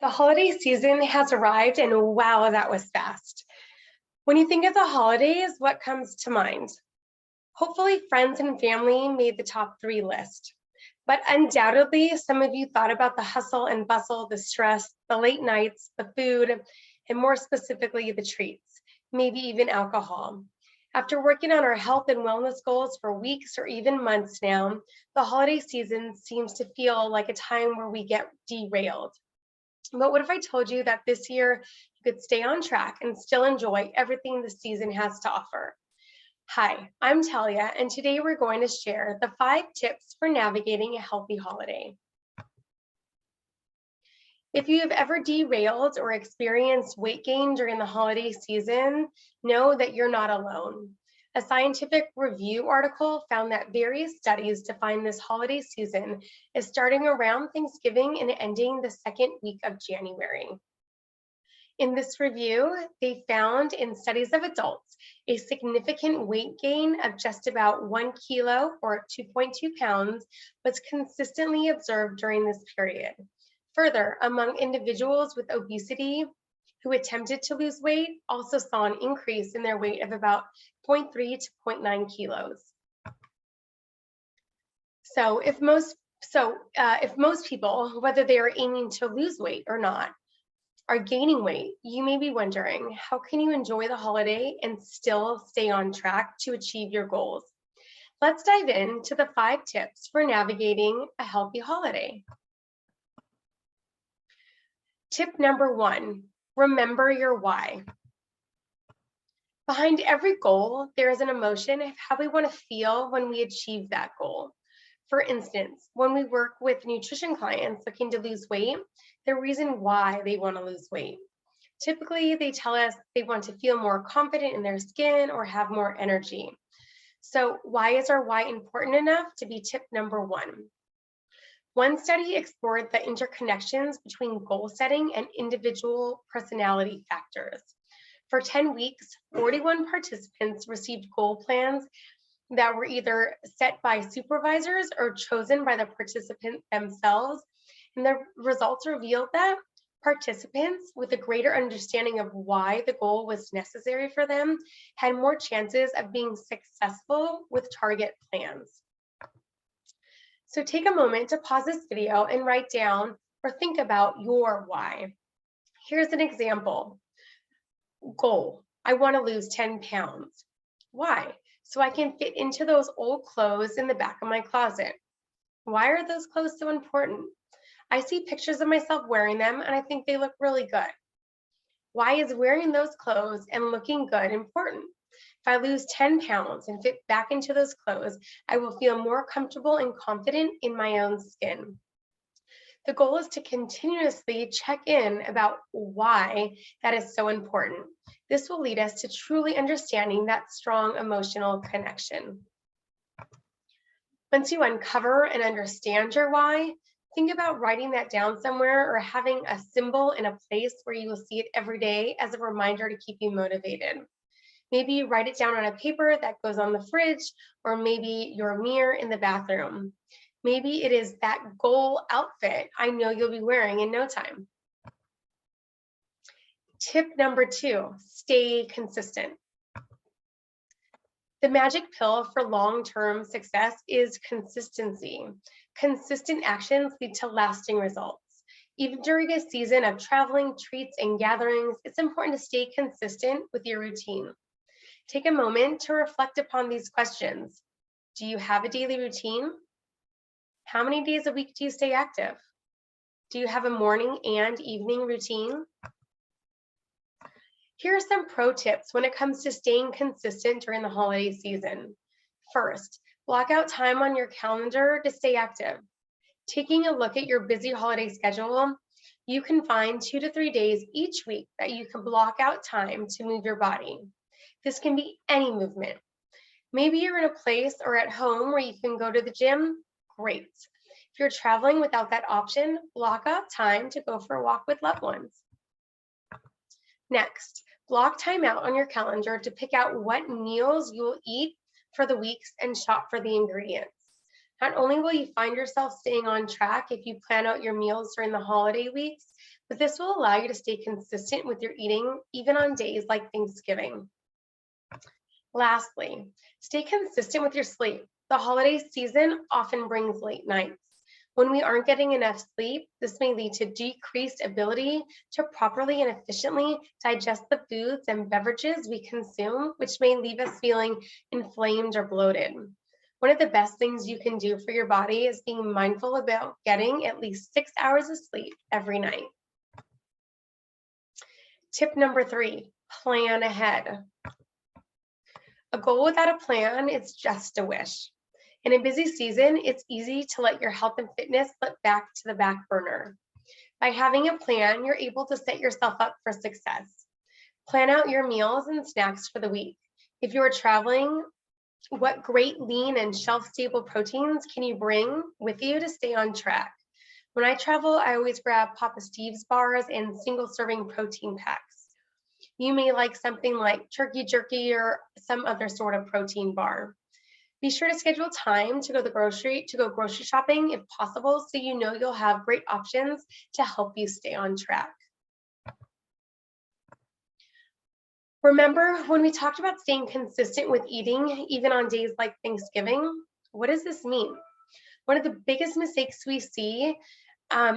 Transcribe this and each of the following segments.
The holiday season has arrived, and wow, that was fast. When you think of the holidays, what comes to mind? Hopefully, friends and family made the top three list. But undoubtedly, some of you thought about the hustle and bustle, the stress, the late nights, the food, and more specifically, the treats, maybe even alcohol. After working on our health and wellness goals for weeks or even months now, the holiday season seems to feel like a time where we get derailed. But what if I told you that this year you could stay on track and still enjoy everything the season has to offer? Hi, I'm Talia, and today we're going to share the 5 tips for navigating a healthy holiday. If you have ever derailed or experienced weight gain during the holiday season, know that you're not alone. A scientific review article found that various studies define this holiday season as starting around Thanksgiving and ending the second week of January. In this review, they found in studies of adults a significant weight gain of just about 1 kilo or 2.2 pounds was consistently observed during this period. Further, among individuals with obesity who attempted to lose weight also saw an increase in their weight of about 0.3 to 0.9 kilos. So if most people, whether they are aiming to lose weight or not, are gaining weight, you may be wondering, how can you enjoy the holiday and still stay on track to achieve your goals? Let's dive into the 5 tips for navigating a healthy holiday. Tip number 1, remember your why. Behind every goal, there is an emotion of how we want to feel when we achieve that goal. For instance, when we work with nutrition clients looking to lose weight, the reason why they want to lose weight. Typically, they tell us they want to feel more confident in their skin or have more energy. So why is our why important enough to be tip number 1? One study explored the interconnections between goal setting and individual personality factors. For 10 weeks, 41 participants received goal plans that were either set by supervisors or chosen by the participants themselves. And the results revealed that participants with a greater understanding of why the goal was necessary for them had more chances of being successful with target plans. So take a moment to pause this video and write down or think about your why. Here's an example. Goal, I want to lose 10 pounds. Why? So I can fit into those old clothes in the back of my closet. Why are those clothes so important? I see pictures of myself wearing them and I think they look really good. Why is wearing those clothes and looking good important? If I lose 10 pounds and fit back into those clothes, I will feel more comfortable and confident in my own skin. The goal is to continuously check in about why that is so important. This will lead us to truly understanding that strong emotional connection. Once you uncover and understand your why, think about writing that down somewhere or having a symbol in a place where you will see it every day as a reminder to keep you motivated. Maybe you write it down on a paper that goes on the fridge, or maybe your mirror in the bathroom. Maybe it is that goal outfit I know you'll be wearing in no time. Tip number 2, stay consistent. The magic pill for long-term success is consistency. Consistent actions lead to lasting results. Even during a season of traveling, treats, and gatherings, it's important to stay consistent with your routine. Take a moment to reflect upon these questions. Do you have a daily routine? How many days a week do you stay active? Do you have a morning and evening routine? Here are some pro tips when it comes to staying consistent during the holiday season. First, block out time on your calendar to stay active. Taking a look at your busy holiday schedule, you can find 2 to 3 days each week that you can block out time to move your body. This can be any movement. Maybe you're in a place or at home where you can go to the gym. Great. If you're traveling without that option, block out time to go for a walk with loved ones. Next, block time out on your calendar to pick out what meals you will eat for the weeks and shop for the ingredients. Not only will you find yourself staying on track if you plan out your meals during the holiday weeks, but this will allow you to stay consistent with your eating even on days like Thanksgiving. Lastly, stay consistent with your sleep. The holiday season often brings late nights. When we aren't getting enough sleep, this may lead to decreased ability to properly and efficiently digest the foods and beverages we consume, which may leave us feeling inflamed or bloated. One of the best things you can do for your body is being mindful about getting at least 6 hours of sleep every night. Tip number 3, plan ahead. A goal without a plan is just a wish. In a busy season, it's easy to let your health and fitness slip back to the back burner. By having a plan, you're able to set yourself up for success. Plan out your meals and snacks for the week. If you are traveling, what great lean and shelf-stable proteins can you bring with you to stay on track? When I travel, I always grab Papa Steve's bars and single-serving protein packs. You may like something like turkey jerky or some other sort of protein bar. Be sure to schedule time to go grocery shopping if possible, so you know you'll have great options to help you stay on track. Remember when we talked about staying consistent with eating, even on days like Thanksgiving? What does this mean? One of the biggest mistakes we see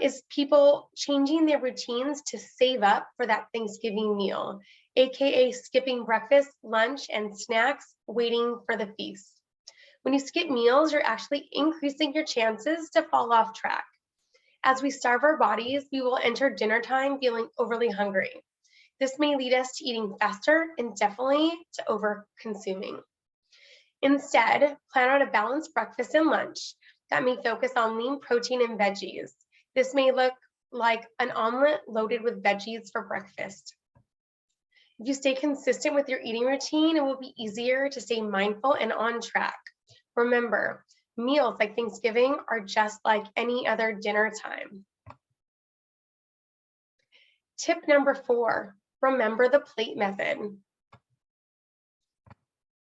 is people changing their routines to save up for that Thanksgiving meal, aka skipping breakfast, lunch, and snacks, waiting for the feast. When you skip meals, you're actually increasing your chances to fall off track. As we starve our bodies, we will enter dinner time feeling overly hungry. This may lead us to eating faster and definitely to over-consuming. Instead, plan out a balanced breakfast and lunch that may focus on lean protein and veggies. This may look like an omelet loaded with veggies for breakfast. If you stay consistent with your eating routine, it will be easier to stay mindful and on track. Remember, meals like Thanksgiving are just like any other dinner time. Tip number 4, remember the plate method.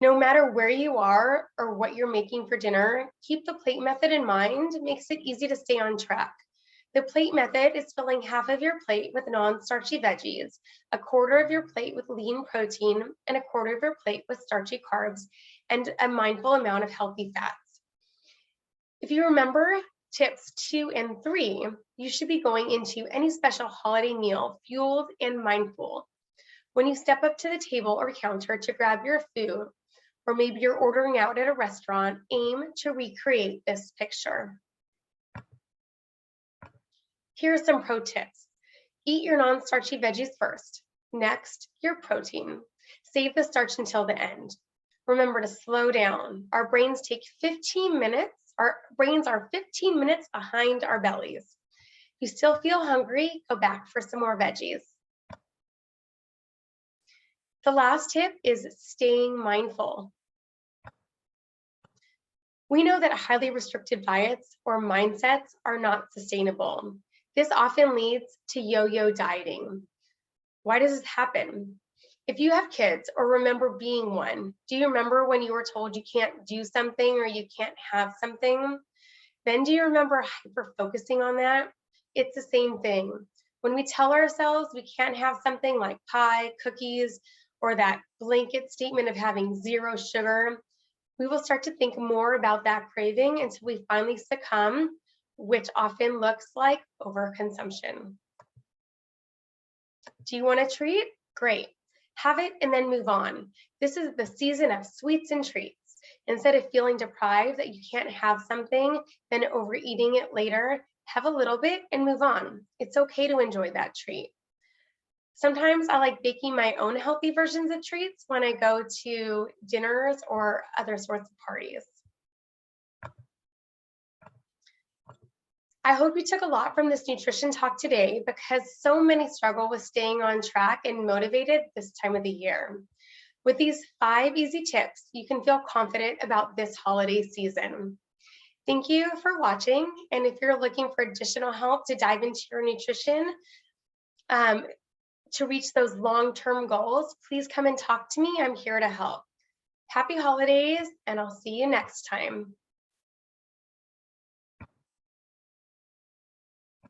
No matter where you are or what you're making for dinner, keep the plate method in mind. It makes it easy to stay on track. The plate method is filling half of your plate with non-starchy veggies, a quarter of your plate with lean protein, and a quarter of your plate with starchy carbs, and a mindful amount of healthy fats. If you remember tips 2 and 3, you should be going into any special holiday meal fueled and mindful. When you step up to the table or counter to grab your food, or maybe you're ordering out at a restaurant, aim to recreate this picture. Here are some pro tips. Eat your non-starchy veggies first. Next, your protein. Save the starch until the end. Remember to slow down. Our brains are 15 minutes behind our bellies. If you still feel hungry, go back for some more veggies. The last tip is staying mindful. We know that highly restrictive diets or mindsets are not sustainable. This often leads to yo-yo dieting. Why does this happen? If you have kids or remember being one, do you remember when you were told you can't do something or you can't have something? Then do you remember hyper-focusing on that? It's the same thing. When we tell ourselves we can't have something like pie, cookies, or that blanket statement of having 0 sugar, we will start to think more about that craving until we finally succumb, which often looks like overconsumption. Do you want a treat? Great. Have it and then move on. This is the season of sweets and treats. Instead of feeling deprived that you can't have something, then overeating it later, have a little bit and move on. It's okay to enjoy that treat. Sometimes I like baking my own healthy versions of treats when I go to dinners or other sorts of parties. I hope you took a lot from this nutrition talk today, because so many struggle with staying on track and motivated this time of the year. With these 5 easy tips, you can feel confident about this holiday season. Thank you for watching, and if you're looking for additional help to dive into your nutrition to reach those long-term goals, please come and talk to me. I'm here to help. Happy holidays, and I'll see you next time.